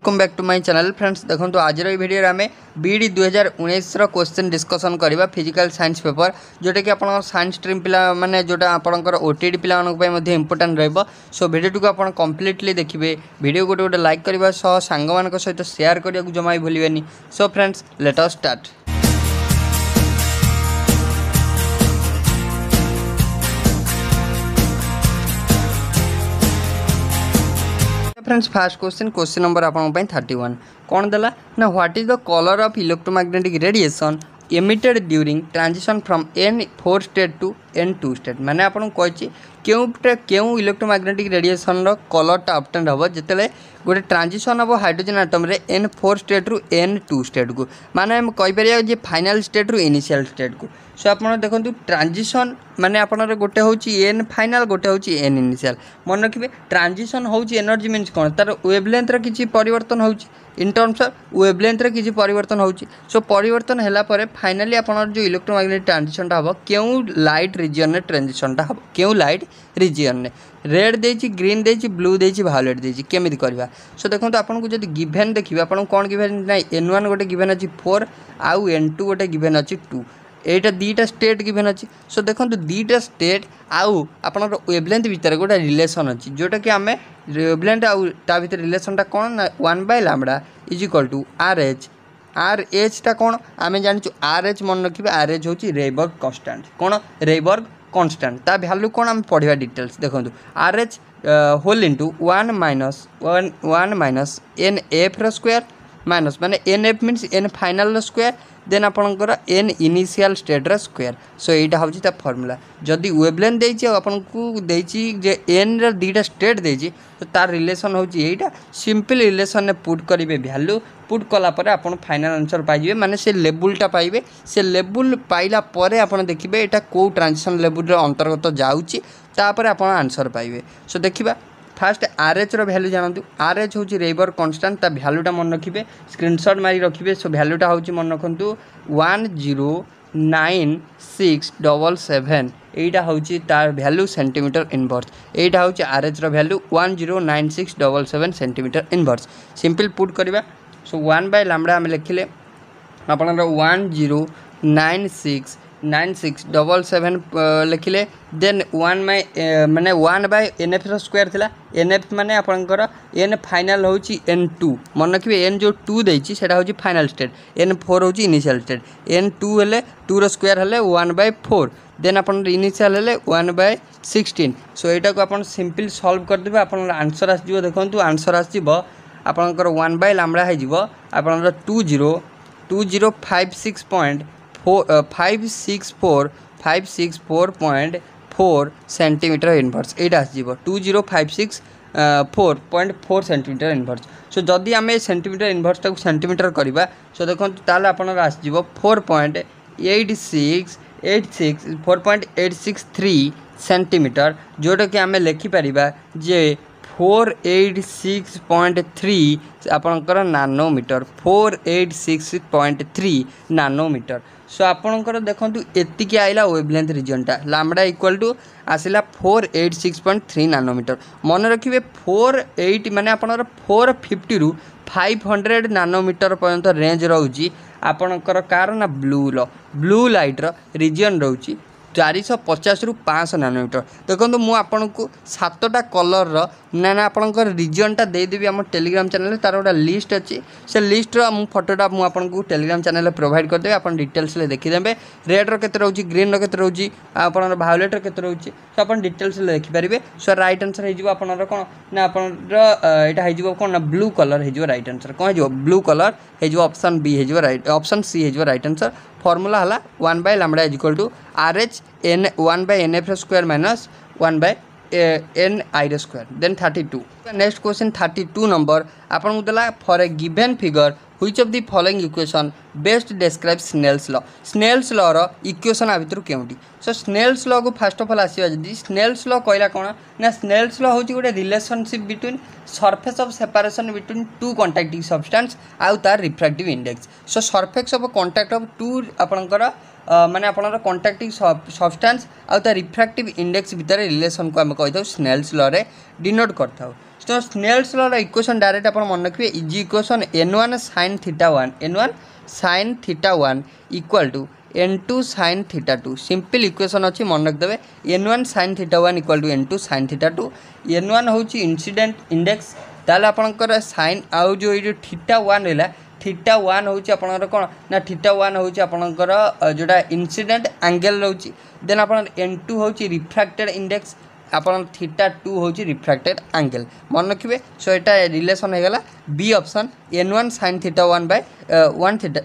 Welcome back to my channel friends. देखो आज video आम बीडी 2019 क्वेश्चन डिस्कसन करवा फिजिकल साइंस पेपर जोटा कि आप साइंस स्ट्रीम पिला माने जोटा आपंकर ओटीडी पिला इंपोर्टेंट रहिबो। सो वीडियो को आप कंप्लीटली देखिए। वीडियो गोटे गोटे लाइक करने सांग मान सहित शेयर करने को जमा भी भूलें। So friends let us start. Friends first question number आप 31 कौन देला ना what is the colour of electromagnetic radiation emitted during transition from N4 state to N2 state. माने आपन कहछि क्यों इलेक्ट्रोमैग्नेटिक रेडिएशन रो कलरटा ऑब्टेन हबो जेतेले गोटे ट्रांजिशन हबो हाइड्रोजन एटम रे N4 स्टेट रु N2 स्टेट को। माने हम कहि परिया जे फाइनल स्टेट रु इनिशियल स्टेट को। सो आपन देखंतु ट्रांजिशन माने आपनर गोटे होछि N फाइनल गोटे होछि N इनिशियल। मन रखिबे ट्रांजिशन होछि एनर्जी मीन्स कोन तार वेवलेंथ रे किछि परिवर्तन होछि इन टर्म्स ऑफ वेवलेंथ रे किछि परिवर्तन होछि। सो परिवर्तन हैला परे फाइनली आपनर जो इलेक्ट्रोमैग्नेटिक ट्रांजिशन टा हबो क्यों लाइट रीजन ने ट्रांजिशन टा हबो क्यों लाइट रीजन ने रेड देछि ग्रीन देछि ब्लू देछि वायलेट देछि केमिति करबा। सो देखंतु आपन को जदि गिवन देखिबा आपन कोन गिवन नै N1 गोटे गिवन अछि 4 आउ N2 गोटे गिवन अछि 2 एटा दीटा स्टेट गिवन अछि। सो देखंतु दीटा स्टेट आउ आपनर वेवलेंथ भीतर गोटे रिलेशन अछि जोटा कि हमें वेवलेंथ आउ ता भीतर रिलेशन टा कोन ना 1/λ is equal to RH RH टा कोन आमे जानि RH मन रखिबे RH होछि रेबर्ग कांस्टेंट कोन रेबर्ग कांस्टेंट ता वैल्यू कोन हम पढिबा डिटेल्स देखंतु RH whole into 1 minus NF रो स्क्वायर माइनस माने NF मीन्स N फाइनल रो स्क्वायर देन आपनकर N इनिशियल स्टेट रो स्क्वायर। सो एटा होछि ता फार्मूला जदी वेवलेंथ देछि आपन को देछि जे N रो दीटा स्टेट देछि तो तार रिलेशन होछि एटा सिंपल रिलेशन ने पुट करिवे वैल्यू पुट कला परे आपन फाइनल आंसर पाइबे माने से लेवल टा पाइबे। से लेवल पाइला परे आपन देखिबे एटा को ट्रांजिशन लेवल रो अंतर्गत जाउछि तापर आपन आंसर पाइबे। सो देखिबा फास्ट RH रो वैल्यू जानतु RH होछि रेबर्ग कांस्टेंट ता वैल्यूटा मन रखिबे स्क्रीनशॉट मारी रखिबे। सो वैल्यूटा होछि मन रखंतु 109677 एटा होछि तार वैल्यू सेंटीमीटर इनवर्स। एटा होछि RH रो value 109677 centimetre inverse. Simple put करबा। सो 1/λ हम लिखिले आपन 109677 लिखिले देन 1 माने 1/NF रो स्क्वायर थिला NF माने आपनकर N फाइनल होछि N2 मन रखिबे N जो 2 देछि सेटा होछि फाइनल स्टेट N4 होछि इनिशियल स्टेट N2 हेले 2 रो स्क्वायर हेले 1/4 देन आपन इनिशियल हेले 1/16। सो एटा को आपन सिंपल सॉल्व कर देबे आपन आंसर आस जिवो। देखंतु आंसर आस जिवो आपनकर 1/λ हे जिवो आपनकर 564.4 सेंटीमीटर इनवर्स एटा आसीबो 2056.4 सेंटीमीटर इनवर्स। सो जदि आमे सेंटीमीटर इनवर्स ताको सेंटीमीटर करबा सो देखंतु ताले आपन आसीबो 4.863 सेंटीमीटर जोटा कि आमे लिखि परिबा जे 486.3 आपनकर नानोमीटर 486.3 नानोमीटर। सो आपनकर देखंतु एतिकी आइला वेवलेंथ रीजनटा लैम्बडा इक्वल टू आसिला 486.3 नानोमीटर। मन रखिबे 48 माने आपनकर 450 रु 500 नानोमीटर पर्यंत रेंज रहउची आपनकर कार ना ब्लू लाइट रो रीजन रहउची 450 रु 500 नानोमीटर। देखो मु आपन को 7टा कलर रो ना आपनकर रीजनटा दे देबी हम टेलीग्राम चैनल तार गोटा लिस्ट अच्छी से लिस्ट रो मु फोटोटा मु आपन को टेलीग्राम चैनल प्रोवाइड कर देबे आपन डिटेल्स ले देखि देबे रेड रो केते रहउची ग्रीन रो केते रहउची आपन वायलेट रो केते रहउची सो आपन डिटेल्स ले देखि परिबे। सो राइट आंसर हे जिवो आपन रो कोन ना आपन रो एटा हे जिवो कोन ना ब्लू कलर हे जिवो राइट आंसर कोन हे जिवो ब्लू कलर हे जिवो ऑप्शन बी हे जिवो राइट ऑप्शन सी हे जिवो राइट आंसर। फॉर्मूला हला 1/λ is equal to RH N 1/NF square minus 1/NI square then 32। Next question 32 number आपन को देला for a given figure which of the following equation best describe Snell's law Snell's लॉर equation आ भितर केउंटी so Snell's law को first of all आसीबा जदी स्नेल्स लॉ कहला कोन ना स्नेल्स लॉ होची गोटे relationship between surface of separation between two contacting substance आउ तार refractive index so surface of contact of two आपनकर माने आपनकर कॉन्टैक्टिंग सब्सटेंस आउ तार रिफ्रैक्टिव इंडेक्स भितर रिलेशन को हम कहिथौ स्नेल्स लॉ रे डिनोट करथौ तो स्नेल्स लॉ इक्वेशन डायरेक्ट आप मन रखिए is equation n1 sin θ1 n1 sin θ1 equal to n2 sin θ2 simple equation अच्छी मन रखिदे n1 sin θ1 equal to n2 sin θ2 n1 होची इंसिडेंट इंडेक्स ताले आपनकर sin आउ जो θ1 हैला θ1 होची आपनकर कोन ना θ1 होची आपनकर जोटा इंसिडेंट एंगल रहउची देन आपन n2 होची रिफ्रैक्टेड इंडेक्स आपन θ2 होची रिफ्रैक्टेड एंगल मन रखिए सो एटा रिलेशन हेगला B option n1 sin θ1 by 1 θ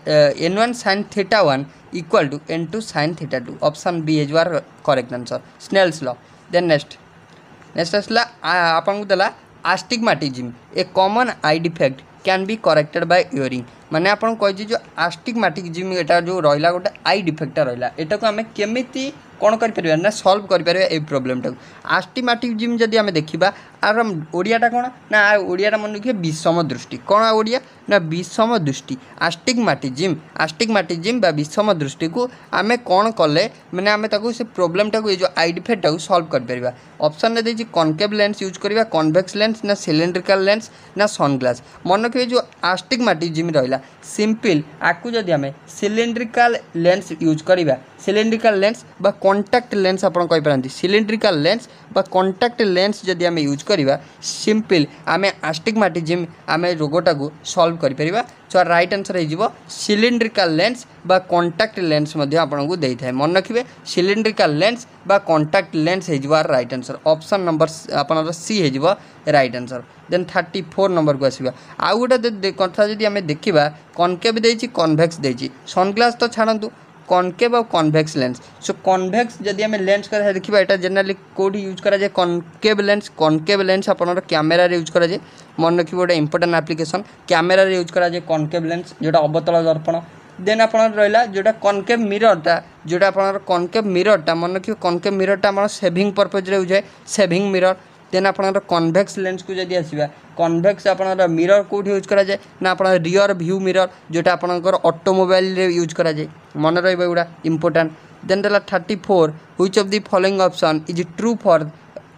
n1 sin θ1 equal to n2 sin θ2 option B is our correct answer Snell's law then next असला आपन को दला astigmatism a common eye defect can be corrected by earring माने आपन कहि जो आस्टिग्मेटिज्म एटा जो रहिला गोटे आई डिफेक्ट रहिला एटा को हमें केमिति कौन कर ना सल्व कर प्रोब्लेम टाक आस्टिग्मेटिज्म जदि आम देखा आर ओडियाटा कौन ना ओडियाटा मन रखिए विषम दृष्टि कौन ओडिया ना विषम दृष्टि आस्टिग्मेटिज्म बा विषम दृष्टि को आम कौन कले मैंने आम से प्रोब्लेम टाक जो आई डिफेक्ट टाक सल्व कर ऑप्शन ने देखिए कॉनकेव लेंस यूज करवा कन्वेक्स लेंस ना सिलिंड्रिकल लेंस ना सनग्लास मन रखिए जो आस्टिग्मेटिज्म रहा सिंपल आपको जदि आम सिलिंड्रिकल लेंस यूज करवा सिलिंड्रिकल लेंस बा कॉन्टैक्ट लेंस आपन कहि पारंती सिलिंड्रिकल लेंस बा कॉन्टैक्ट लेंस जदि आम यूज करवा सिंपल आम आस्टिग्मेटिज्म आम रोगटा को सल्व कर परिबा सो राइट आंसर हो सिलिंड्रिकल लेंस बा कॉन्टैक्ट लेंस आपन को देई थाए मन रखिए सिलिंड्रिकल लेंस बा कॉन्टैक्ट लेंस हो राइट आंसर ऑप्शन नंबर आपन सी हो राइट आंसर देन 34 नंबर को आसवा आउ गोटे कथा जदि आम देखा कॉनकेव देछि कन्वेक्स देछि सनग्लास तो छाड़ू कॉनकेव और कन्वेक्स लेंस सो कन्वेक्स जदि आम लेंस कर देखा यहाँ जनरली कौटी यूज कराए कॉनकेव लेंस आपन कैमेरा यूज कराए मन रखिए गोटे इंपोर्टेंट एप्लिकेशन कैमेरा यूज कराए कॉनकेव लेंस जोटा अवतल दर्पण देन आप रहा जोटा कॉनकेव मिररटा जोटा आप कॉनकेव मिररटा मन रखिए कॉनकेव मिररटा आम सेविंग पर्पज यूज है सेविंग मिरर देन आपनर कन्वेक्स लेंस को जदि आसवा कन्वेक्स आपनर मिरर कौट यूज कराए ना आप रियर व्यू मिरर जोटा आपनकर ऑटोमोबाइल यूज कराए मन रहा इंपोर्टेंट देन देला 34 which of the following option is true for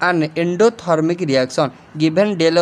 an endothermic reaction given del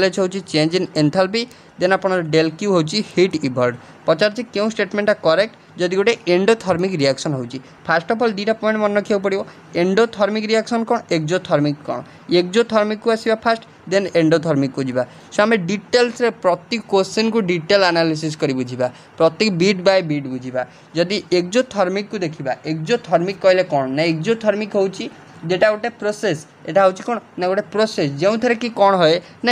H होची चेंज इन एंथैल्पी देन आपन del Q होची हीट इवॉल्व पचार क्यों स्टेटमेंट करेक्ट जदि गोटे एंडोथर्मिक रिएक्शन होची फर्स्ट ऑफ ऑल दीटा पॉइंट मन रखिया पड़ो एंडोथर्मिक रिएक्शन कौन एक्सोथर्मिक कौन एक्सोथर्मिक को आसवा फास्ट देन एंडोथर्मिक को जीवा सो आम डिटेल्स रे प्रति क्वेश्चन को डिटेल एनालिसिस करी बुझीबा प्रति बीट बाय बीट बुझीबा जदि एक्सोथर्मिक को देखिबा एक्सोथर्मिक कहले कौन ना एक्सोथर्मिक होची जेटा गोटे प्रोसेस एटा होची कौन ना गोटे प्रोसेस जो थे कि कौन होए ना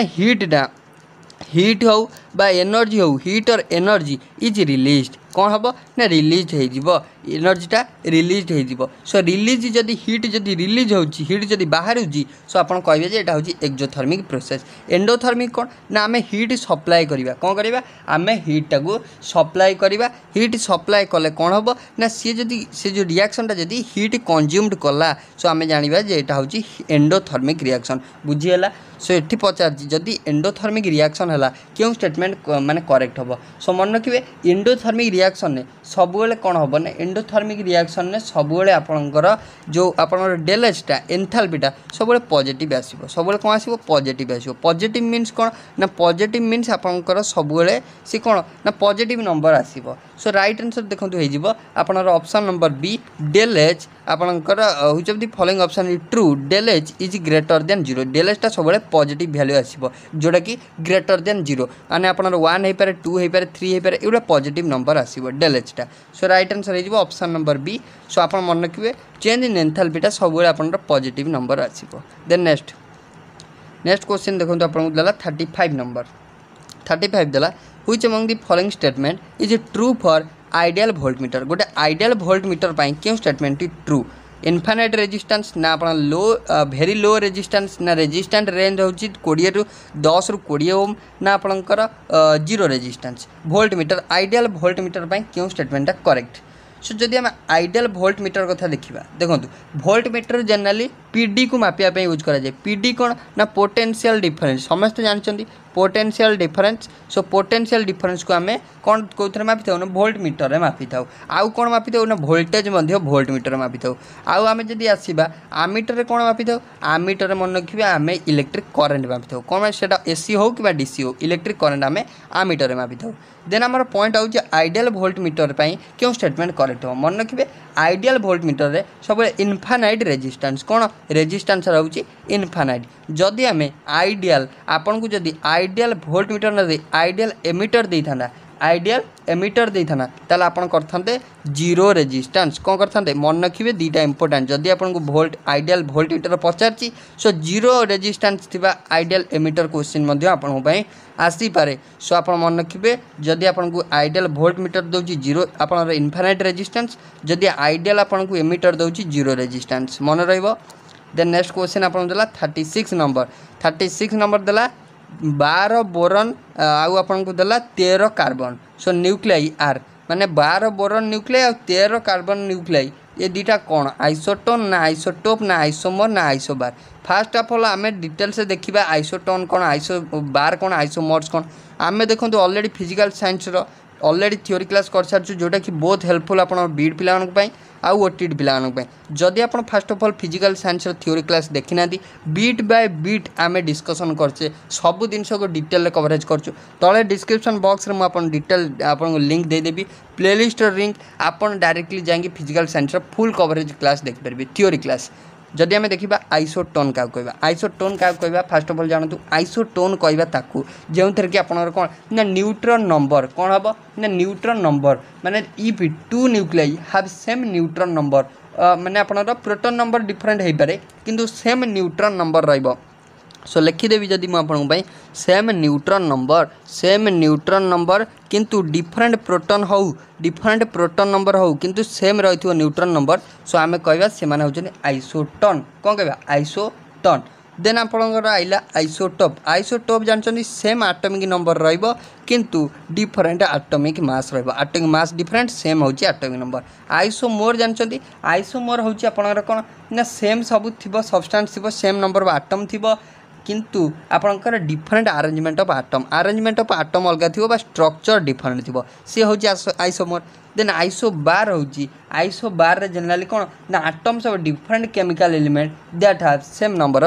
हीट हो बा एनर्जी हो हीट और एनर्जी इज रिलीज्ड कौन हम ना रिलीज हो एनर्जीटा रिलीज हो सो रिलीज जदि हीट जदि रिलीज हो हीट जदि बाहर हो सो आप कहे जे एटा एक्सोथर्मिक प्रोसेस एंडोथर्मिक कौन ना आम हीट सप्लाई करवा कौन करवा आम हीटा को सप्लाई करवा हीट सप्लाई कले कौन हम ना सी जदि से जो रिएक्शनटा जदि हीट कंज्यूम्ड कला सो आम जाना जे एटा हूँ एंडोथर्मिक रिएक्शन बुझीगला सो ये पचार जदि एंडोथर्मिक रिएक्शन है क्यों स्टेटमेंट माने करेक्ट हम सो मन रखिए एंडोथर्मिक रिएक्शन ने सबुले कौन हम ना एंडोथर्मिक रिएक्शन ने सबुले आपणकर जो आपणकर डेल एचटा एंथैल्पीटा सबुले पॉजिटिव आसीबो सबुले कौन आसीबो पॉजिटिव आसीबो पॉजिटिव मीन्स कौन ना पॉजिटिव मीन्स आपणकर सबुले सी कौन ना पॉजिटिव नंबर आसीबो सो राइट आंसर देखंतु हे जिवो आपणकर option number B del H आपणकर which of the following option is true del H is greater than 0 del एचटा सबुले पॉजिटिव वैल्यू आसीबो जोटा कि ग्रेटर देन 0 माने आपणकर 1 हे पारे 2 हे पारे 3 हे पारे एउडा पॉजिटिव नंबर आसीबो डेल एचटा सो राइट आंसर हे जिवो ऑप्शन नंबर बी सो आपण मन रखिबे चेंज इन एंथैल्पीटा सबुले आपणकर पॉजिटिव नंबर आसीबो देन नेक्स्ट क्वेश्चन देखंतु आपन देला 35 नंबर 35 देला which among the following statement is true for ideal voltmeter गोटे आइडियल वोल्टमीटर क्यों स्टेटमेंट ट्रू इनफाइनाइट रेजिस्टेंस ना आप लो भेरी लो रेजिस्टेंस ना रेजिस्टेंट रेंज होची 20 रु 10 रु 20 ओम ना आपणकर zero resistance voltmeter ideal voltmeter पई क्यों स्टेटमेंट करेक्ट। सो जदि आम आइडियल वोल्ट मीटर कथा देखा देखो वोल्ट मीटर जनरली पीडी को मापिया यूज कराए पीडी कौन ना पोटेंशियल डिफरेंस समस्त जानते potential difference. So potential difference को आम कौन कौन मापी था ना वोल्ट मीटर में मापी था आउ कौन मापी था ना वोल्टेज वोल्ट मीटर में मापी था आउ आम जब आसवा आमीटर कौन मापी था आमीटर मन रखिए आम इलेक्ट्रिक करेन्ट मापी था कौन से एसी हो कि डीसी हो इलेक्ट्रिक करेन्ट आम आमीटर में मापी था। देन आमर point out ideal volt meter क्यों स्टेटमेंट करेक्ट हो मन रखिए आइडियल वोल्ट मीटर रे सब इनफाइनाइट रेजिस्टेंस कौन रेजिस्टेंस रोचे इनफाइनाइट। जदि आम आइडियल आपन को जदि आइडियल वोल्ट मीटर न दे आइडियल एमीटर दे था आइडियल एमीटर दे था ताल आपन करते जीरो रेजिस्टेंस कौन करते मन रखिए दुईटा इंपोर्टाट जदि आपन को वोल्ट आइडियल वोल्ट मीटर पचार सो जीरो रेजिस्टेंस थिबा आइडियल एमीटर क्वेश्चन आपन आसीपे। सो आप मन रखिए जदि आपन को आइडियल वोल्ट मीटर दूसरी जीरो आप इनफाइनाइट रेजिस्टेंस जदि आइडियल आपन को एमीटर दूसरी जीरो रेजिस्टेंस मन रहिबो। देन नेक्स्ट क्वेश्चन आपन देला 36 नंबर देला 12 बोरन आउ आपन को देला 13 कार्बन। सो न्यूक्लियाई आर माने 12 बोरन न्यूक्लियाई और 13 कार्बन न्यूक्लियाई ये दुटा कौन आइसोटोन ना आइसोटोप ना आइसोमर ना आइसोबार। फास्ट ऑफ ऑल आम डिटेल से देखा आइसोटोन कौन आइसोबार कौन आइसोमर्स कौन आम देखो already physical science already theory class कर सारी जोटा कि बहुत हेल्पफुल आप बीड पिलांपाई आउ ओटीडी पिलांपाई। जदि आप fast of all physical science theory class देखी ना बीट बाय बीट आम डिस्कसन करचे सब जिनस को डिटेल कवरेज करछु तले डिस्क्रिप्शन बॉक्स रे मुझे डिटेल आपको लिंक देदेवी प्लेलिस्ट लिंक आपन डायरेक्टली जाएंगे physical science full coverage class देखिपारे थ्योरी क्लास। जदि आम देखा आइसोटोन क्या कहवा आइसोटोन क्या कहवा फास्ट ऑफ ऑल जानतु आइसोटोन कहवा ताकू जो थे कि आपनर कौन ना न्यूट्रॉन नंबर कौन हम ना न्यूट्रॉन नंबर माने if two nuclei have same neutron number माने आपनर प्रोटॉन नंबर डिफरेंट हो पारे किंतु सेम न्यूट्रॉन नंबर रहिबो। सो लिखिदेवी जदि मुझे सेम न्यूट्रॉन नंबर किंतु डिफरेंट प्रोटॉन हो डिफरेंट प्रोटॉन नंबर हो किंतु सेम रही न्यूट्रॉन नंबर। सो आम कहवा से आइसोटोन कौन कहवा आइसोटोन। देन आपंकर आइला आइसोटोप जानते सेम आटमिक नंबर रहिबो किंतु डिफरेंट आटमिक मास रहिबो आटमिक मास डिफरेंट सेम होची आटमिक नंबर। आइसोमोर जानते आइसोमोर होची आपनकर कौन ना सेम सब थिबो सब्सटेंस थिबो सेम नंबर ऑफ आटम थिबो किंतु आपंकर डिफरेंट अरेंजमेंट ऑफ आटम अलग थी स्ट्रक्चर डिफरेंट थी सी हूँ आइसोमोर। देन आइसोबार आइसोबार रे जनरली कौन ना atoms of different chemical element that have same number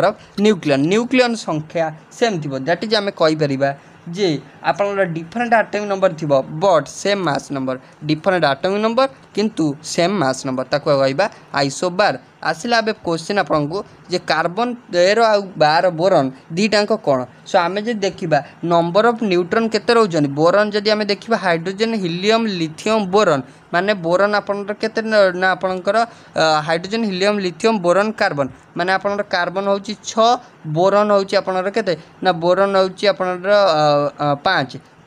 of nucleon संख्या सेम थी दैट इज आम कहीपर जे आपनर डिफरेंट आटमिक नंबर थी but same mass number different atomic number किंतु सेम मास नंबर ताको कहबा आइसोबार। आसला ए क्वेश्चन आपन को जे कार्बन 13 आ 12 बोरन दीटाक कौन। सो आम जो देखा नंबर ऑफ न्यूट्रॉन केते रोचन बोरन जदि आम देखा हाइड्रोजन हीलियम लिथियम बोरन माने बोरन आपनर केते ना आपनकर hydrogen helium lithium boron carbon माने आपनर कार्बन होची 6 बोरन होची आपनर केते ना बोरन होची आपनर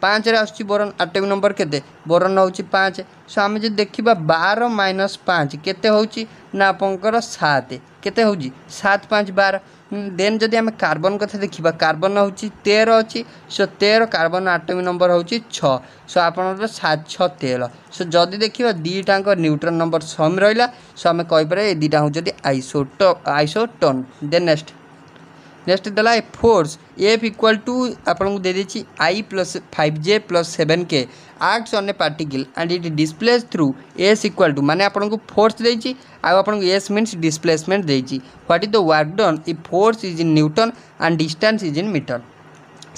5 रे आसुची बोरन आटमिक नंबर केते बोरन होची 5। सो आम जो देखा 12 - 5 केते होची ना आपनकर 7 केते होची 7 - 5 12। देन जदि आम कार्बन कथा देखा कार्बन होची 13 अच्छी। सो 13 कार्बन आटमिक नंबर होची 6। सो आपनकर 7 6 13। सो जदि देखा दुईटाक न्यूट्रॉन नंबर सेम रहा। सो आम कहीपर दुईटा हूँ आइसोटोन। देन नेक्स्ट देला फोर्स एफ इक्वल टू आपको दे देछि I + 5J + 7K acts on a particle and it displays through S equal to माने आपको फोर्स देछि आपको S मीन्स डिस्प्लेसमेंट देछि। What is the work done if force is in newton and distance is in metre.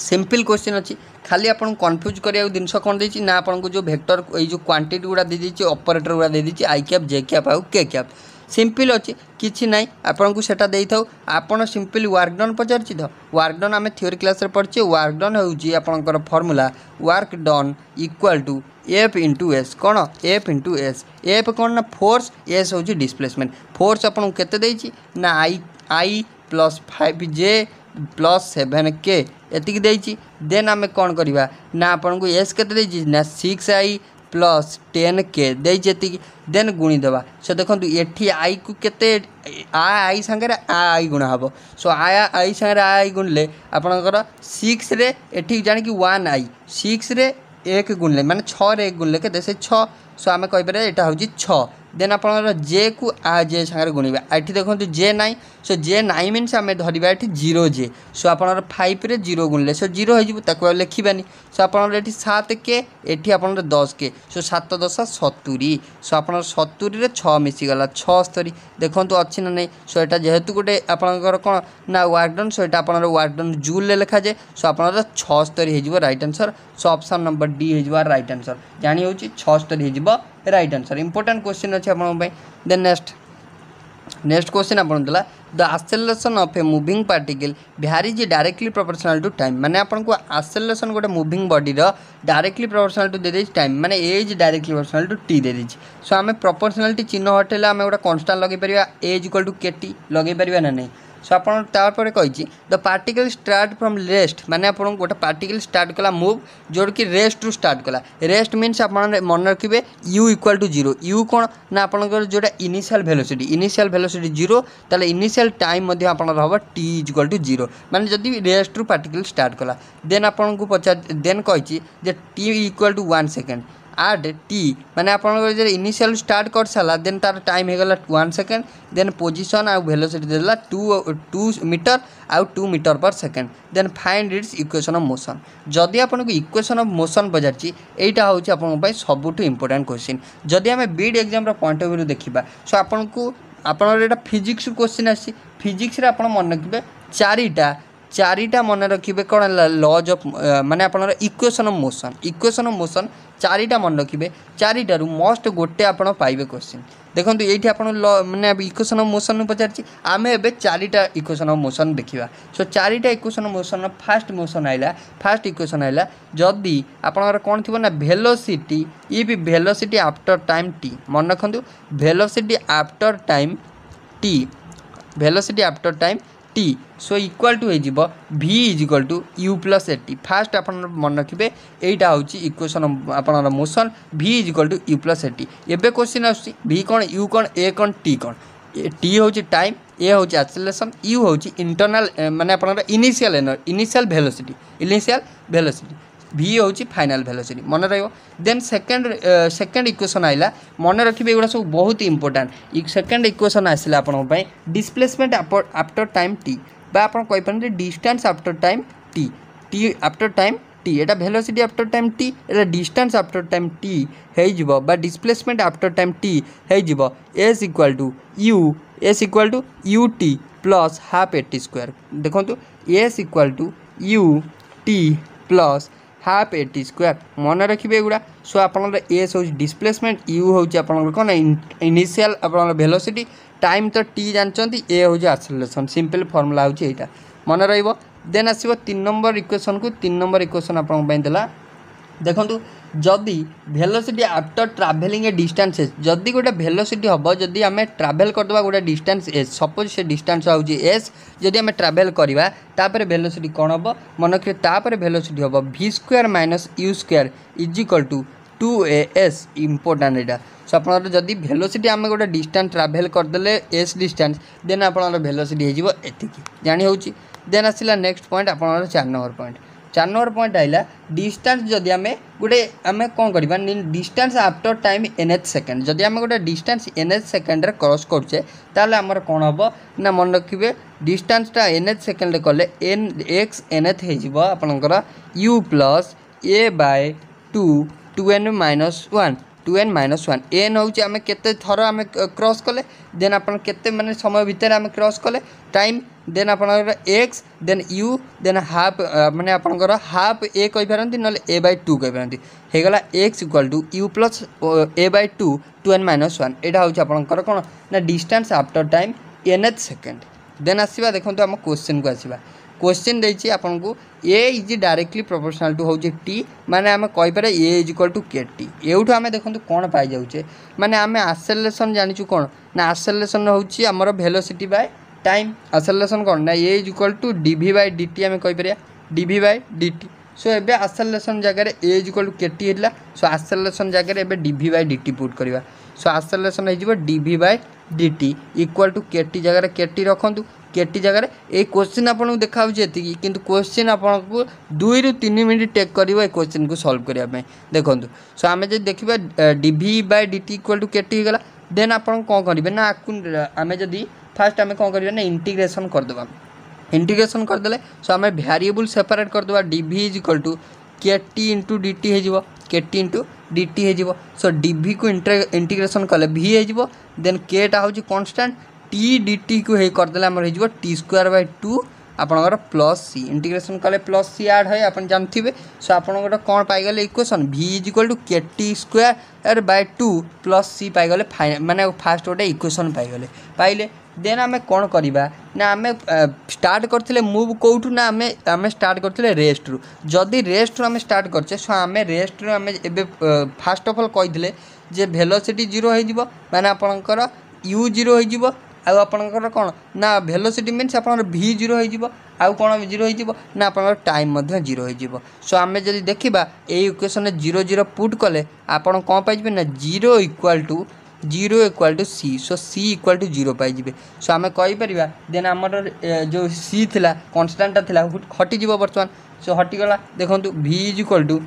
Simple question अच्छी खाली आपन confuse करिया जिनस कौन देछि ना आपको जो वेक्टर जो क्वांटिटी गुड़ा दे देछि ऑपरेटर गुड़ा दे देछि I कैप J कैप आउ K कैप सिंपल अच्छी किसी ना आपन को सेटा दे थाउ आपन सिंपल वर्क डन पचारछि तो वर्क डन आम थ्योरी क्लास रे पढ़छे वर्क डन होउछि आपनकर formula work done equal to F * S कौन F * S F कौन ना फोर्स S होउछि डिस्प्लेसमेंट फोर्स आपन केते देछि ना I + 5J + 7K एतिक देछि। देन आम कौन करवा ना आपन को S केते देछि ना 6I प्लस 10k देती देन गुणीदेवा सो देखो ये आई को केते आई सांगे आई गुणा हम सो आई सांगे आई गुणले आपणकर 6 रे एठी जान कि 1 आई 6 रे 1 गुणले माने 6 रे 1 गुणले केते से 6 सो आम कहीपर यहाँ हूँ 6 देन आप जे को आ जे सागर गुणवा ये देखो जे नाई सो जे नाई मीनस आम धरवा ये 0 सो आप 5 रे 0 गुणले सो 0 हो लिखानी सो आप 7k ये आप 10k सो 7 10 70 सो आप 70 रे 6 मिसीगला 76 देखो अच्छी ना नहीं सो यहाँ जेहेतु गोटे आपंकर कौन ना वर्क डन सो यहाँ आप वर्क डन जूल लिखा जाए सो आप 76 हो right answer so option number D हो रईट आंसर जानी हो 76 हो राइट आंसर इंपोर्टेंट क्वेश्चन अच्छे आप देन नेक्स्ट क्वेश्चन आपन देला the acceleration of a moving particle varies directly proportional to time माने आपन को एक्सेलरेशन गोटे मूविंग बॉडी रो डायरेक्टली प्रोपोर्शनल टू दे देज टाइम माने a is directly proportional to t दे देज सो आमे प्रोपोर्शनलिटी चिन्ह हटेला आमे गोटे कांस्टेंट लगे परिया एज इक्वल टू केटी लगे परिया ना नहीं सो आपन तापर कहि the particle start from rest माने आपन गोटे पार्टिकल स्टार्ट कला मूव जोड़ कि रेस्ट रु स्टार्ट कला रेस्ट मीन्स आपन मन रखिबे u इक्वल टू 0 u कोन ना आपन जोटा इनिशियल वेलोसिटी 0 ताले इनिशियल टाइम मध्ये आपन रहबो t इक्वल टू 0 माने जदी रेस्ट रु पार्टिकल स्टार्ट कला देन आपन को पचार देन कहि जे t इक्वल टू 1 सेकंड आड टी माने आपन इनिशियल स्टार्ट कर सारा देन तार टाइम होगला 1 सेकंड देन पोजीशन आ वेलोसिटी देला 2 मीटर आउ 2 metre per second then find its equation of motion जदि आपन को इक्वेशन ऑफ मोशन पचारची एटा होची आपन पय सबुठु इंपोर्टेंट क्वेश्चन जदि हमें बीड एग्जाम रो पॉइंट ऑफ व्यू देखिबा सो आपन को आपन एटा फिजिक्स क्वेश्चन आसी फिजिक्स रे आपन मन रखिबे चारिटा मन रखिए कौन लज ऑफ माने आपन इक्वेशन ऑफ मोशन चारिटा मन रखिए चारिटारू मस्ट गोटे आपन पाइबे क्वेश्चन देखो ये माने इक्वेशन ऑफ मोशन पचार आम ए चारिटा इक्वेशन ऑफ मोशन देखा सो चारिटा equation of motion first equation आइला जदि आपन कौन थी ना velocity if velocity after time t मन रखु velocity after time t so equal to हो v is equal to u plus a t first आप मन रखिए यहाँ हूँ इक्वेशन आपन motion v is equal to u plus a t एवं क्वेश्चन आस v कौन u कौन a कौन t कौन टी हूँ टाइम ए हूँ एक्सेलरेशन u हूँ इंटरनल माने आपन इनिशियल वेलोसिटी v हूँ फाइनल वेलोसिटी मन रहा देन सेकेंड इक्वेशन आइला मन रखिए एगुड़ा सब बहुत इंपोर्टेंट सेकेंड इक्वेशन आसला आप डिस्प्लेसमेंट आफ्टर टाइम टी बा आप कहीपर distance after time t after time t एटा वेलोसिटी आफ्टर टाइम टी एटा डिस्टेंस आफ्टर टाइम टी हो डिस्प्लेसमेंट आफ्टर टाइम टी हो s equal to u t plus half a t square देखो s equal to u t plus half a t square मन रखिए एगुड़ा सो आप S हूँ displacement you हूँ आप कौन इनिशियल आप वेलोसिटी टाइम तो टी जानते ए हूँ एक्सेलरेशन सिंपल फर्मूला हूँ यहाँ मन रही देन आसो 3 नंबर इक्वेशन को 3 नंबर इक्वेशन आपला देखो जदि वेलोसिटी आफ्टर ट्रावेलिंग ए डिस्टेंस एस जदि गोटे वेलोसिटी हम जदि आम ट्रावेल करदे गोटे डिस्टेंस एस सपोज से डिस्टेंस हूँ एस जदि आम ट्रावेल करवा तापर वेलोसिटी कौन हम मन रखिए तापर वेलोसिटी हम v square minus u square is equal to 2as important यहाँ सो आप जदि वेलोसिटी आम गोटे डिस्टेंस ट्रावेल करदे एस डिस्टेंस देन आप वेलोसिटी हो जानी हो देन आसला नेक्स्ट पॉइंट आप 4 नंबर पॉइंट आइला डिस्टेंस जदि आम गोटे आम कौन करवा distance after time nth second जदि आम गोटे डिस्टेंस एनएच सेकेंड क्रॉस करछे ताले आमर कौन हम ना मन रखिए डिस्टेंसटा एनएच सेकेंड कले एन एक्स एनएच हो आपंकर u plus a by 2n minus 1 n हूँ आम केते थर आम क्रॉस कले देन आप केते माने समय भितर आम क्रॉस कले टाइम देन आप x then u then half माने आपंकर हाफ ए कही पारती ना ए बाय 2 कही पारती होगला x equal to u plus a by 2n minus 1 यहाँ हूँ आपंकर कौन ना distance after time nth second then आसवा देखो आम क्वेश्चन को आसवा क्वेश्चन देछि आपन को a is directly proportional to होची टी माने आमे कहि पारे a is equal to k t एउठो आमे देखंतु कोन पाई जाउचे माने आमे एक्सेलरेशन जानिचु कोन ना एक्सेलरेशन होची हमर वेलोसिटी बाय टाइम एक्सेलरेशन कोन ना a is equal to dv by dt आमे कहि पारे dv बाय dt सो एबे आसेलेरेशन जगह ए इक्वल टू के टी होता सो आसेलेरेशन जगह एबे डीवी बाय डी पुट करवा सो आसेलेरेशन हो dv by d equal to k t जगह के टी रखु के टी जगह ये क्वेश्चन आपको देखा जी किंतु क्वेश्चन आपको 2 ରୁ 3 मिनट टेक कर क्वेश्चन को सॉल्व करने देखो सो आम जब देखा dv by d equal to k t होगा देन आप कौन करेंगे ना आम जदि फास्ट आम कौन करना इंटीग्रेशन करदे इंटीग्रेशन करदे सो आम वेरिएबल सेपरेट करदे DV is equal to k T into D T हो के टी इंटू डी टी हो सो डीवी को इंटीग्रेशन कले भी हो देन केटा हूँ कन्स्टांट टी डी टी को हे करदे आम हो टी स्क्वायर बाय 2 आपणकर प्लस सी इंटीग्रेशन कले प्लस सी ऐड है आप जानते सो आप कौन पाइगले equation v is equal to k t square by 2 plus c पाइगले माने फास्ट गोटे इक्वेशन पाइले देन आम कौन करवा ना आम स्टार्ट करते मूव कौटू ना आम स्टार्ट करते रेस्ट रु जदि रेस्ट रु आम स्टार्ट करचे सो आम रेस्ट रु आम एबे फास्ट ऑफ ऑल कही जे वेलोसिटी 0 हो माने आपणकर u 0 हो आपणकर कौन ना वेलोसिटी मीन्स आप v 0 हो आउ कौन 0 हो ना आप टाइम 0 हो सो आम जब देखा ये इक्वेशन 0 0 पुट कले आपड़ कौन पाइबे ना 0 equal to c so c equal to 0 पाइबे सो आम कहीपर देन आमर जो सी थिला कन्स्टांटा थिला हटिज बर्तमान सो हटिगला देखो v is equal to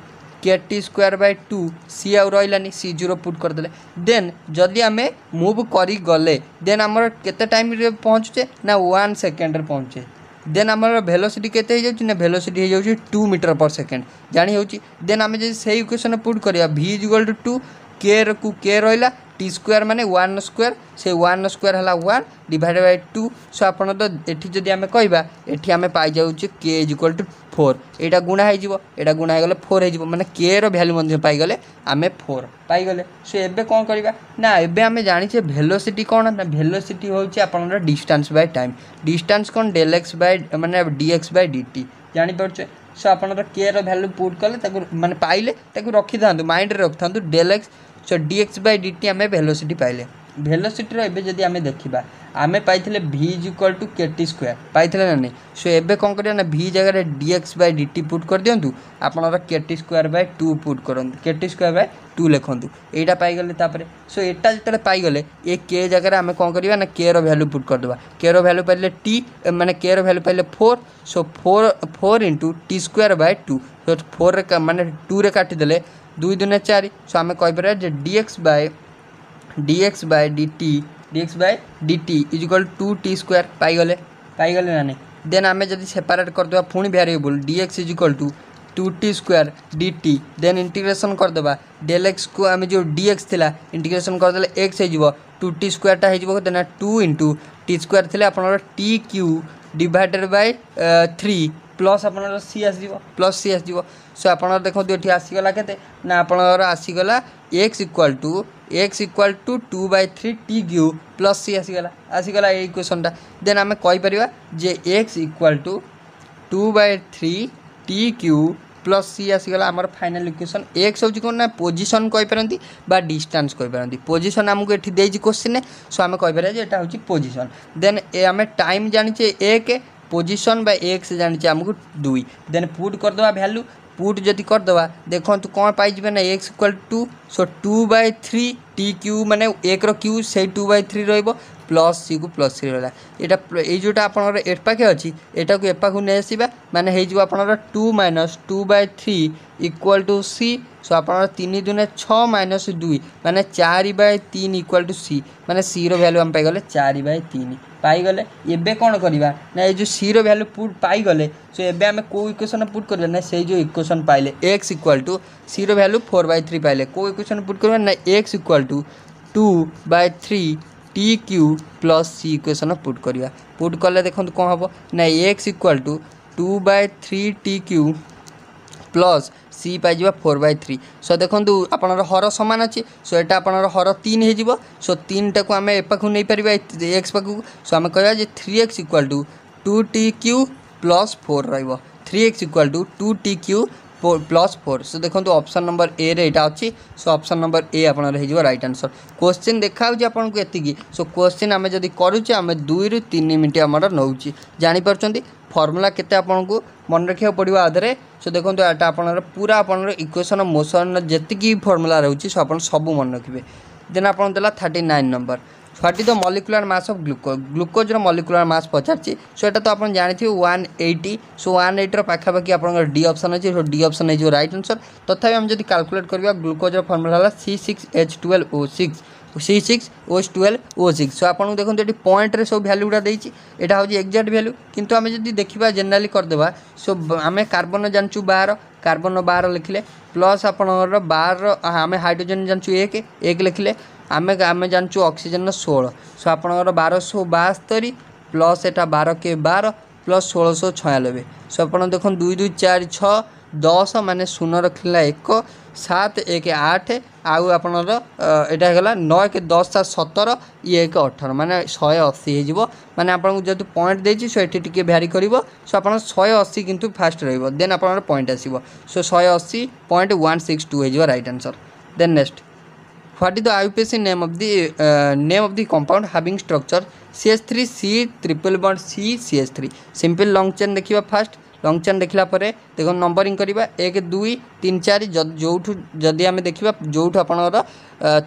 k t square by 2 सी आउ रही सी 0 पुट करदे देन जदि आम मूव करी गले देन आमर केते टाइम रे पहुँचे ना 1 सेकेंड रे पहुँचे देन आमर वेलोसिटी केते हो जाउची ना वेलोसिटी हो जाउची 2 मीटर पर सेकेंड जानी होची देन आम जदि सेही इक्वेशन पुट करिया v इज इक्वल टू 2 के रु के रहिला टी स्क्वायर माने 1 स्क्वायर से 1 स्क्वायर हला 1 डिवाइड बाय 2 सो आपन तो एठी जदि आमे कहबा एठी आमे पाई जाउची के इज इक्वल टू 4 एटा गुणा हे जिवो एटा गुणा हे गले 4 हे जिवो माने के रो वैल्यू मध्ये पाई गले आमे 4 पाई गले सो एबे कोन करबा ना एबे आमे जानि छे वेलोसिटी कोन ना वेलोसिटी होउची आपन डिस्टेंस बाय टाइम डिस्टेंस कोन डेल x बाय माने dx बाय dt जानि परछे सो आपन के रो वैल्यू पुट कले ताको माने पाइले ताको रखि थांतु माइंड रे रखि थांतु del x so dx by dt आमे वेलोसिटी पाइले वेलोसिटी रो एबे जदि आमे देखिबा आमे पाइथिले v is equal to k t square पाइथिले ना नहीं सो एबे कोन करिया ना v जगह रे dx बाय dt पुट कर दियंतु आपनर के टी स्क्वायर बाय 2 पुट करंतु के टी स्क्वायर बाय 2 लिखंतु एटा पाइ गले तापरे सो एटा जतले पाइ गले ए के जगह रे आमे कोन करिया ना के रो वैल्यू पुट कर देबा के रो वैल्यू पाइले t माने के रो वैल्यू पाइले 4 सो 4 इनटू टी स्क्वायर बाय 2 सो 4 रे माने 2 रे काटि देले 2 दुने 4 सो आमे कहि परबा जे dx by dt is equal to t square पाई गले ना नहीं देन आमे जदि सेपरेट कर देबा पुणी variable dx is equal to 2t square dt then integration कर देबा डेल x को आमे जो dx थिला इंटीग्रेशन कर देले x हे जिवो 2t स्क्वायर ता हे जिवो देना 2 इनटू t स्क्वायर थिले आपनर t q divided by 3 plus आपनर c आसीबो प्लस c आसीबो सो आपनर देखो एठी आसीगला केते ना आपनर आसीगला x equal to 2/3 t q plus c आसीगला ये इक्वेशन देन आम कहीपर जे x equal to 2/3 t q plus c आसीगला आमर फाइनल इक्वेशन x होची कोन ना पोजीशन कहीपरंती बा डिस्टेंस कहीपरंती पोजीशन हमको एठी देजी क्वेश्चन सो आम कहीपर जे एटा होची पोजीशन देन ए आम टाइम जानिचे 1 पोजीशन बाय x जानिचे हमको 2 देन पुट कर दवा वैल्यू पुट जदि करदे देखो तो कौन पाइबे ना x equal to so 2/3 t cube माने 1 रो क्यू से 2/3 रहइबो प्लस सी को प्लस सी रहला एटा ए जोटा आपनर ए पाखे अछि एटा को ए पाखु नै आसीबा माने हे जिवो आपनर 2 - 2/3 इक्वल टू सी सो आपनर 3 दुने 6 - 2 माने 4/3 इक्वल टू सी माने सी रो वैल्यू हम पाइ गले 4/3 पाई गले एबे कौन करवा ना ये जो सी रो वैल्यू पुट पाई गले सो एबे आमे को इक्वेशन पुट करबा ना से जो इक्वेशन पाइले x इक्वल टू सी रो वैल्यू 4/3 पाइले को इक्वेशन पुट करबा ना x equal to 2/3 t q plus c equation put करवा पुट कले देखो कौन हम ना x equal to 2/3 t q plus c पाइबा 4/3 सो देखो आपनर हर सामान अच्छी सो एटा आपनर हर 3 हो जिवो सो 3 टा को आमे एपाखु नै परिबा x पाखु सो आमे कहबा जे 3x equal to 2tq plus 4 रहइबो 3x equal to 2tq plus 4 so देखो ऑप्शन नंबर ए रे एटा अच्छी सो ऑप्शन नंबर ए आपनर हे जिवो राइट आंसर क्वेश्चन देखाउ जे आपन को एतिकी सो क्वेश्चन आमे जदी करूचे आमे 2 ରୁ 3 मिनिट हमर नउची जानि परचंती फॉर्मूला केते आपन को मन रखा पड़ो आधे। सो देखो यहाँ आप पूरा आप इक्वेशन मोशन जी फर्मूला रोचे सो आप सब मन रखिए। देन आप 39 number what is the molecular mass of glucose. Glucose molecular mass पचार सो यहाँ तो आप जानते 180। सो 180 पाखापाखि आप डी ऑप्शन अच्छे। सो डी ऑप्शन है राइट आंसर। तथापि हम जब कैलकुलेट करवा ग्लूकोज फर्मूला है C6H12O6 C6H12O6। सो आपको देखो ये पॉइंट रे सब भैल्यू गुड़ा देती यहाँ हूँ एक्जाक्ट भैल्यू किंतु आम जब देखा जेनेराली करदे सो आम कार्बन जानचु 12 कार्बन 12 लिखले प्लस आप 12 आम हाइड्रोजन जानचु 1 लिखले आम जानचु ऑक्सीजन 16। सो आप 1272 प्लस एटा 12 के 12 प्लस 1696। सो आप देखो 2 2 4 6 10 माने 0 रखला 1 7 1 8 आउ आपणर यहाँ गला 9 के 10 7 17 ये 1 18 माने 180 हो माने आपको जब पॉइंट देती सो ये टी भ्यारी कर सो आप 180 किंतु फास्ट रहिबो देन आप पॉइंट आसीबो। सो 180.162 हो right answer. Then next what is the IUPAC name of the compound having structure CH3C triple bond CH3। Simple long chain देखिबा फास्ट लॉन्ग चेन देखला परे देखो नंबरिंग करवा 1 2 3 4 जो जदि आम देखा जो आपणर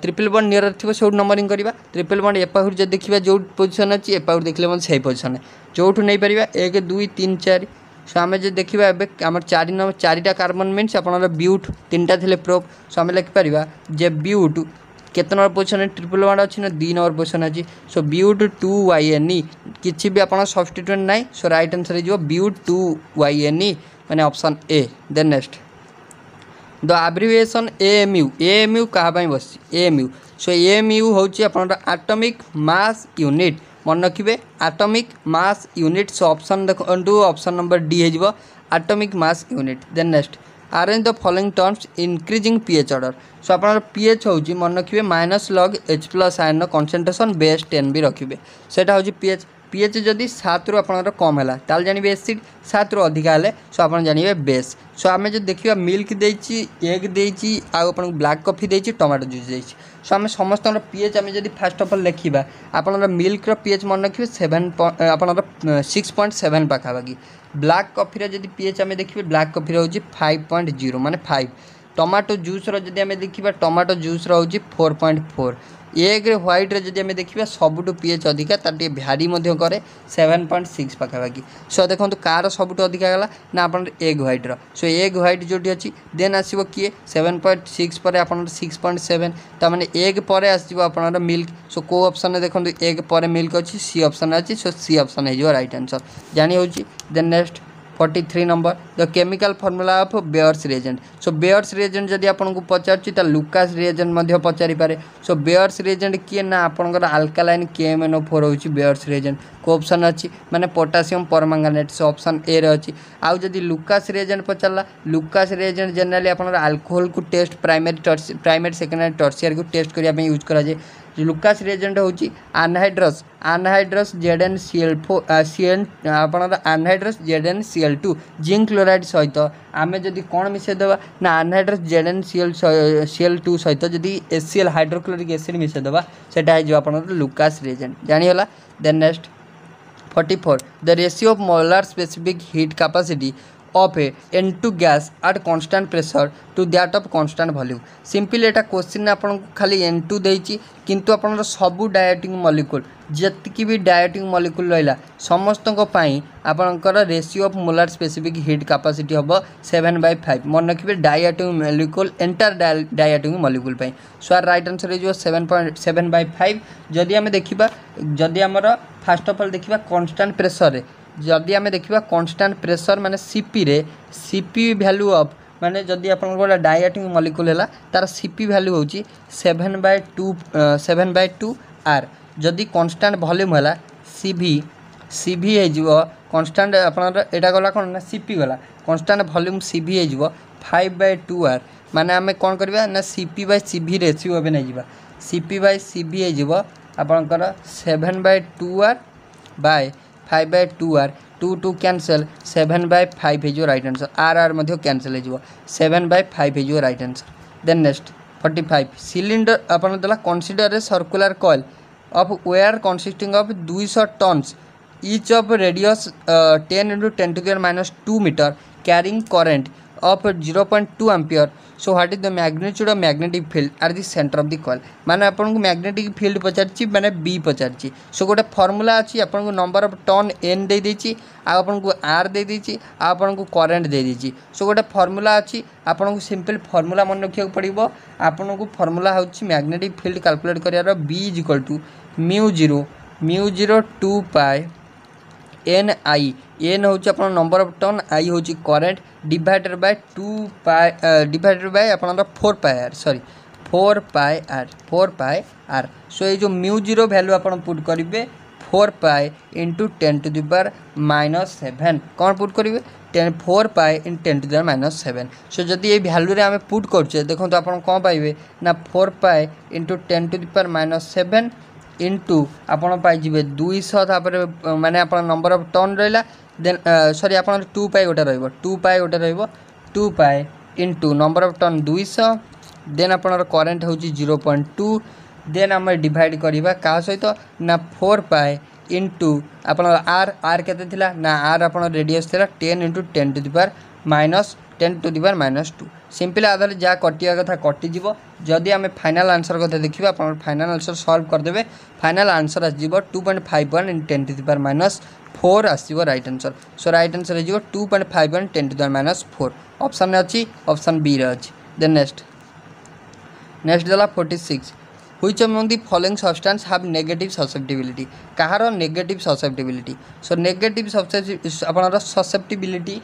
ट्रिपल बॉन्ड नियर थी से नंबरिंग करवा ट्रिपल बॉन्ड एपाहर जब देखा जो पोजिशन अच्छी एपाहर देखले से पोजिशन जो नहीं पार 1 2 3 4। सो आम जो देखा आम 4 नंबर 4टा कार्बन मीन्स आप ब्यूट 3टा थे प्रोप। सो आम लिखिपर जे ब्यूट केते नंबर पोजिशन ट्रिपल बॉन्ड अच्छी ना 2 नंबर पोजिशन अच्छी। सो ब्यूट 2YNE किसी भी आप सब्स्टिट्यूएंट ना। सो राइट आंसर हो ब्यूट 2YNE माने option A. Then next the abbreviation AMU क्या बस AMU। सो AMU हूँ एटॉमिक मास यूनिट मन रखिए atomic mass unit. So option देखो ऑप्शन नंबर डी हो atomic mass unit. Then next arrange the following terms increasing pH order. So आप pH हूँ मन रखिए -log H+ ion concentration base 10 भी रखिए सेटा हूँ pH जदि 7 रु आप कम है ताल जानवे एसिड 7 रु अधिका है सो आप जानवे बेस। सो आम जो देखा मिल्क देती एग देती आप ब्लैक कॉफी देती टमाटो जूस देती। सो आम समस्त pH आम जब फास्ट ऑफ ऑल लिखा आप मिल्क pH मन रखिए 6.7 पाखापाखि। ब्लैक कॉफी जब pH आम देखिए ब्लैक कॉफी हूँ 5.0 माने 5। टमाटो जूस जब आम देखा टमाटो जूस हूँ 4.4। एग ह्वाइट जब आम देखा सबुठ pH अधिका तार भ्यारी कै 7.6 पाखापाखि। सो देखो कार सबुठ अधिका गला ना आप एग ह्वाइट। सो एग ह्वाइट जो अच्छी देन आसो किए 7.6 पर आप 6.7 ताने एग पर आसो आप मिल्क। सो को ऑप्शन देखो एग पर मिल्क अच्छी सी ऑप्शन अच्छी। सो सी ऑप्शन हो राइट आंसर जानी हो। Then next 43 number the chemical formula of Baeyer's reagent. So Baeyer's reagent जदि आपको पचार लुकास रिएजेंट पचारि पारे। सो बेयर्स रिएजेंट किए ना आपंकर अल्कालाइन KMNO4 होची बेयर्स रिएजेंट को ऑप्शन अच्छी माने पोटासियम परमांगानेट। सो ऑप्शन ए रे अच्छी। आउ जदि लुकास रिएजेंट पचारा लुकास रिएजेंट जनरली आप अल्कोहल को टेस्ट प्राइमरी सेकेंडरी टर्शियर को टेस्ट करने यूज कराए। लुकास रिएजेंट हूँ anhydrous ZnCl4 आनहाइड्रस ZnCl2 zinc chloride सहित आम जदि कौन मिसेदेवा ना आनहाइड्रस ZnCl2 सहित जदि HCl हाइड्रोक्लोरिक एसिड मिसेदेवा सेटा हो आप लुकास रिएजेंट जानीगला। Then next 44 the ratio of molar specific heat capacity of a N2 gas at constant pressure to that of constant volume। Simple Etah question आपको खाली N2 देती किंतु आप सबू डायटिंग मॉलिक्यूल जी भी डायटिंग मॉलिक्यूल रहा समस्त आपंकर ratio of molar specific heat capacity हम 7/5 मन रखिए diatomic molecule entire diatomic molecule. So right answer हो 7/5। जदि आम देखा जदि आमर फास्ट ऑफ ऑल देखा कांस्टेंट प्रेशर जदि आम देखा कांस्टेंट प्रेशर माने CP वैल्यू ऑफ माने जदि आप डायटिंग मॉलिक्यूल है तार CP वैल्यू हूँ 7/2 R। जदि कांस्टेंट वॉल्यूम है CV हो कांस्टेंट आपटा गला कौन ना CP गला कांस्टेंट वॉल्यूम CV हो 5/2 R। माने आम कौन करवा ना CP/CV रेशियो एवं नहीं जावा CP/CV हो आपंकर 7/2 R बाय 5/2 R 2 कैंसल 7/5 हो राइट आंसर। R कैंसल हो 7/5 हो right answer. Then next 45 cylinder आपन दला consider a circular coil of wire consisting of 200 turns each of radius 10 into 10 to the power minus 2 meter carrying current of 0.2 ampere. So what is the magnitude of magnetic field at the center of the coil? माने आपन को magnetic field पचारची माने B पचारची. सो गोटे formula अछि आपन को number of turn n दे देची आ आपन को r दे देची आ आपन को करंट दे देची. सो गोटे फॉर्मूला अछि आपन को सिंपल फॉर्मूला मन रखिया पड़िबो. आपन को फॉर्मूला होछि मैग्नेटिक फील्ड कैलकुलेट करियार b mu 0 2 pi n i. N हूँ आप नंबर ऑफ टर्न, आई हूँ current divided by 2 pi divided by आप 4 pi r sorry 4 pi r. So ये जो म्यू 0 वैल्यू आप पुट करेंगे 4 pi into 10 to the power minus 7. कौन put करेंगे 4 pi in 10 to the power minus 7. So जदि ये वैल्यू आम पुट करुचे देखो तो आप कौन पाइबे ना 4 pi into 10 to the power minus 7 into आपड़ पाइबे 200 माने आप नंबर ऑफ टर्न रहा देन सॉरी आप 2 पाई गोटे रही 2 पाई गोटे रही 2 pi into number of turn 200 then आप करेन्ट हूँ 0.2 देन आम डिवाइड करवा क्या सहित ना 4 पाई इंटू आप आर के ना आर आप रेडियस थी 10 into 10 to the power minus 10 to the power minus 2. Simple आधार जहाँ कटिया कथा कटिज. जदि आम फाइनाल आंसर कथा देखा आप फाइनाल आंसर सॉल्व करदे फाइनाल आंसर आसो 2.51 in 10 to the power minus 4 आसो right answer. So right answer हो 2.51 10 to the power minus 4 option अच्छी ऑप्शन बी रही. देन नेक्स्ट देला 46 which among the following substance have negative susceptibility. कहार negative susceptibility. So negative आपनर susceptibility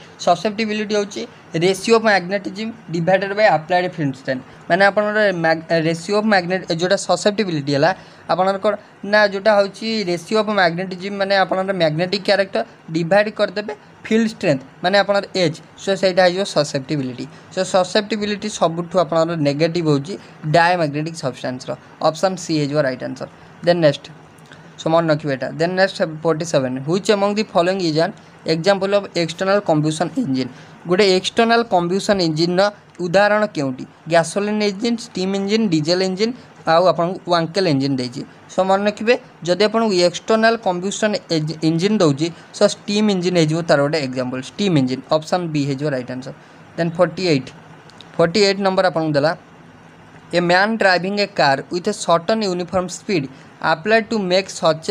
होची ratio of magnetism divided by applied field strength. माने आपनर ratio of magnet जोटा susceptibility है आपनर को ना जोटा होची रेशियो ऑफ मैग्नेटिज्म माने आपनर मैग्नेटिक कैरेक्टर डिवाइड कर देबे फील्ड स्ट्रेंथ माने आपनर एज. सो सेटा हो ससेप्टिबिलिटी. सो ससेप्टिबिलिटी सबुठु आपनर नेगेटिव होची डायमैग्नेटिक सब्सटेंस रो ऑप्शन सी है right answer. Then next so मन रखिए एटा. Then next 47 which among the following is an example of external combustion engine. गोटे एक्सटर्नल कंबशन इंजिन उदाहरण केउटी gasoline engine steam engine diesel engine आउ आपन वांकेल इंजिन देछि. सो मन रखिए जदि आपन एक्सटर्नल कंबशन इंजिन दउछि सो स्टीम इंजिन हो तार गोटे example steam engine option B है राइट आंसर. देन 48 नंबर आपन देला a man driving a car with a certain uniform speed applied to make such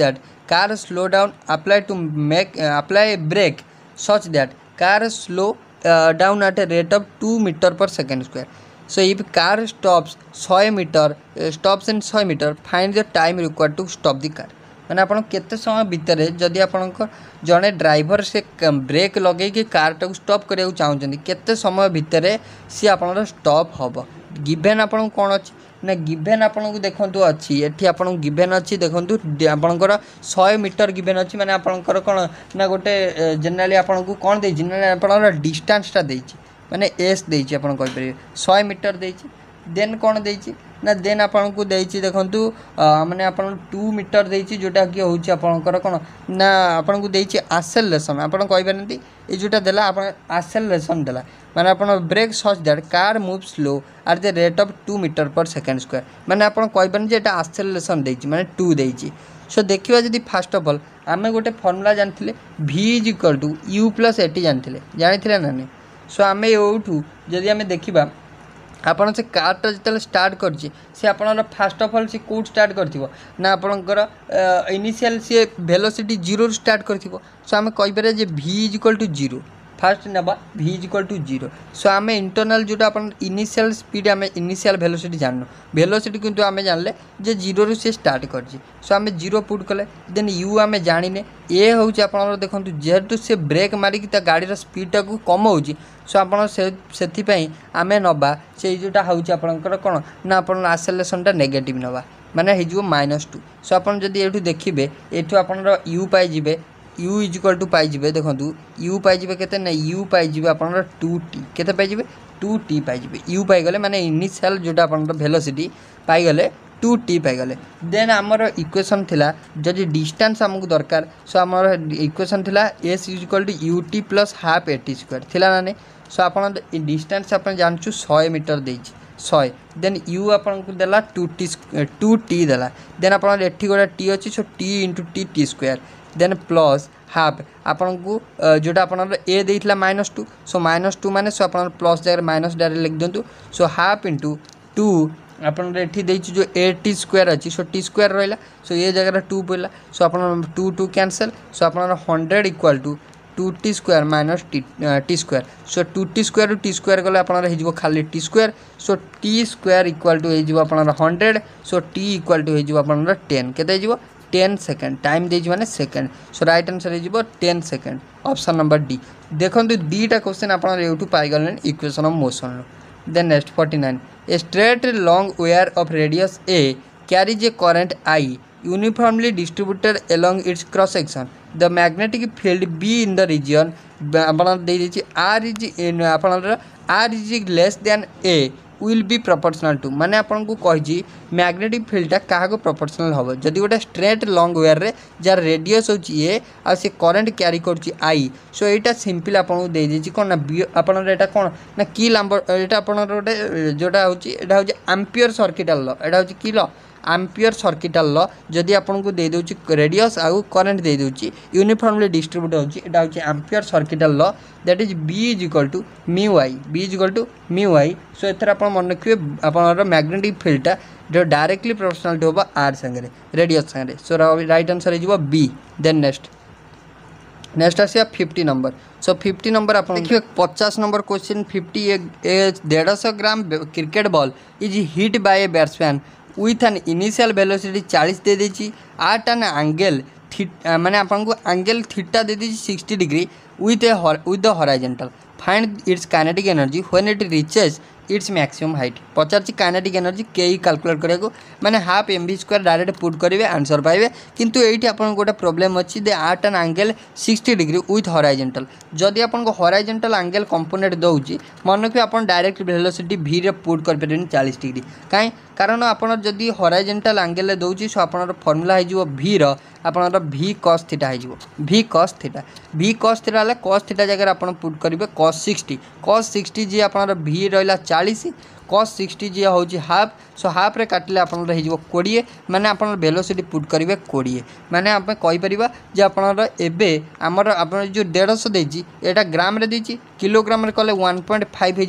that car slow down apply a brake such that car slow down at a rate of 2 meter per second square. So if car stops in 100 meter find the time required to stop the car. मैंने आप केते समय भितर जदि आपण जड़े driver से break लगे कि कार टाक स्टॉप करने चाहते केते समय भितर सी आप स्टॉप हम गिभेन आपन कौन अच्छी ना गिभेन आपन को देखु अच्छी एठी आपन गिभेन अच्छी देखु आपंकर 100 मीटर गिभेन अच्छी माने आपंकर कौन ना गोटे जनरली आपन को कौन देछि ना आपन डिस्टेंसटा देछि माने एस देछि आपन कहि परिबे 100 मीटर देछि. देन कौन देछि ना देन आपन को देछि देखंतु माने आपन 2 मीटर देछि जोटा कि होछि आपनकर कौन ना आपन को देछि एक्सेलरेशन आपन कहि परंती ए जोटा देला आपन एक्सेलरेशन देला माने आपन brake such that car move slow at the rate of 2 metre per second square माने आपन कहि परंती एटा एक्सेलरेशन देछि माने 2 देछि. सो देखिबा जदि फर्स्ट ऑफ ऑल आमे गोटे फार्मूला जानथिले v = u + at जानिथिले ना नहीं. सो आमे ओठू जदि आमे देखिबा आपन से कारटा जो स्टार्ट करछि से आपन फास्ट ऑफ ऑल से कोड स्टार्ट करथिबो ना आपनकर इनिशियल से वेलोसिटी 0 स्टार्ट करथिबो. सो आमे कहि पारे जे v = 0 फास्ट नबा v = 0. सो आमे इंटरनल जोटा अपन इनिशियल स्पीड आमे इनिशियल वेलोसिटी जाननो वेलोसिटी किंतु आमे जानले जे 0 रु से स्टार्ट करछि. सो आमे 0 पुट कले देन u आमे जानिने ए होउछि आपन देखंतु जेहेतु से ब्रेक मारी कि ता गाड़ी रो स्पीड टा को कम होउछि. सो आपन सेथि पई आमे नबा से जोटा होउछि आपनकर कोन ना आपन एक्सेलरेशन टा नेगेटिव नबा माने हिजो -2. सो आपन जदि एठु देखिबे एठु आपन u पाई जिबे u = पाइबे देखो u पाइबे केते ना u पाइबे आप 2t केते पाइबे 2t पाइबे u पाइगले माने इनिशियल जोटा अपन वेलोसिटी पाइगले 2t पाइगले. देन आमर इक्वेशन थिला जदि डिस्टेंस हमकु दरकार सो आमर इक्वेशन थिला s = ut + हाफ at² थिला ना. सो अपन डिस्टेंस अपन जानछु 100 मीटर देछि 100 देन u आपन को देला 2t देला देन आपन एठी गोटा t अछि so t * t t² then plus half आपन को जोटा अपन ए देइथिला -2 सो -2 माने सो अपन प्लस जगह माइनस डायरेक्ट लिख दिंतु सो हाफ इंटू 2 अपन एठी देइछि जो a t स्क्वायर अछि सो t स्क्वायर रहला सो ये जगह 2 पइला सो अपन 2 2 कैंसिल सो अपन 100 equal to 2t square minus t square so 2t square t square गले अपन हो खाली t square so t square equal to हो अपन 100 सो t इक्वल टू हो अपन 10 केते हो 10 सेकेंड टाइम दे माने सेकेंड सो राइट आंसर हो 10 सेकेंड ऑप्शन नंबर डी देखो दीटा क्वेश्चन आप पाई गले equation of motion then next 49 a straight long wire of radius a carries a current I uniformly distributed along its cross section the magnetic field B in the region r is less than a will be proportional to माने आपन को कहि magnetic फील्डटा क्या proportional हम जदि गोटे straight long where रे jar radius होची ए आ से करंट कैरी करची आई सो एटा सिंपल आपन को दे देची कोन ना आपन एटा कोन ना की नंबर एटा आपन गोटे जोटा होची एटा होची एम्पियर सर्किटल लॉ एटा होची की लॉ एम्पियर सर्किटल लॉ जदि आपन को दे दोची रेडियस आउ करंट दे दोची यूनिफॉर्मली डिस्ट्रीब्यूट होची एटा होची Ampere circuital law that is b is equal to mu i so एथरा आपन मन रखिबे आपन मैग्नेटिक फील्डटा जो डायरेक्टली प्रोपोर्शनल होबा r संगे रेडियस संगे so right answer is b then next आसिया 50 नंबर सो 50 नंबर आप देखिए 50 number question 50 150 gram cricket ball is hit by a batsman with an initial velocity 40 दे देची एट एन एंगल माने आपन को एंगल थीटा दे देची 60 degree with the horizontal find its kinetic energy when it reaches its maximum height पचार kinetic energy कई calculate करिया माने half m square direct put करेंगे आंसर पाइबे किंतु एठी आपन गोटे प्रॉब्लम अच्छी दे at an angle 60 degree with horizontal जदि आपन को हॉरिजॉन्टल एंगल कंपोनेंट दउची मन रखिबे आपन डायरेक्ट वेलोसिटी v रे पुट कर परबेनी 40 डिग्री काई कारण आपन जदि हॉरिजॉन्टल एंगल दउची सो आपन फार्मूला है जो v रो आपन v cos थीटा है जो v cos थीटा ले cos थीटा जगह आपन पुट करिवे cos 60 जे आपन v रहला 40 cos 60 जी हूँ हाफ सो हाफ रे काटिले आपन 20 माने आपन वेलोसिटी पुट करेंगे 20 माने आप कहीपर जे आपन एबे आमर आप जो 150 देची एटा ग्राम रे देची किलोग्राम रे कले 1.5 हो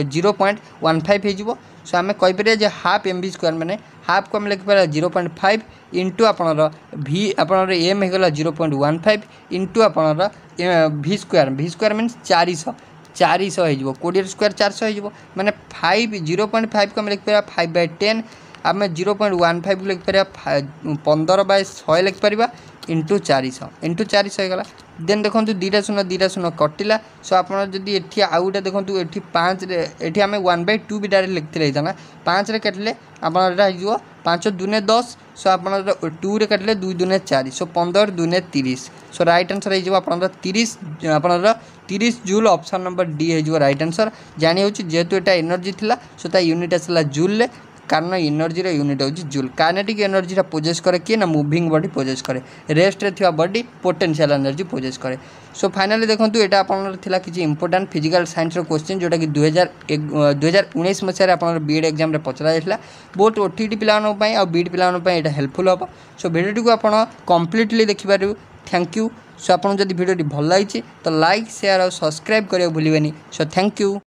0.15 हो सो आम कहीपर जे हाफ एम स्क्वायर माने हाफ को आम लिखिपर 0.5 इंटू आपन v आपन एम होगला 0.15 इंटू आपन v स्क्वायर मीन्स 400 हो 20 स्क्वायर 400 हो माने 0.5 को आम लिखिपर 5/10 आम 0.15 को लिखिपर 15/100 लिखिपर इंटू 400 होगा देन देखो दीटा शून्य कटिला सो आप जदि आउ गोटे देखो ये 5 ये आम 1/2 भी डायरेक्ट लिखते था 5 रे काटिले आप 5 दूने 10 सो आप 2 रे काटिले 2 दूने 4 सो 15 दूने 30 सो राइट आंसर हो 30 जूल ऑप्शन नंबर डी हो राइट आंसर जानी हो जेहेतु यहाँ एनर्जी थिला सो ता यूनिट आसला जूल कारण एनर्जी यूनिट हो जूल काइनेटिक एनर्जी पोजेस करे किए ना मूविंग बॉडी पोजेस करे रेस्ट रे थिवा बॉडी पोटेंशियल एनर्जी पोजेस करे सो फाइनली देखो यहाँ आपन थिला किछि इंपोर्टेंट फिजिकल साइंस रो क्वेश्चन जोटा कि 2019 मसीह आप बीएड एग्जाम रे पचरा जाइला बहुत ओटीटी पिलानो पई आ बीएड पिलानो पई एटा हेल्पफुल हो सो वीडियो को आपन कंप्लीटली देखि पारिबो थैंक यू सो आपन जदि वीडियो भल लगी तो लाइक शेयर और सब्सक्राइब करियो भूलिबेनी सो थैंक यू।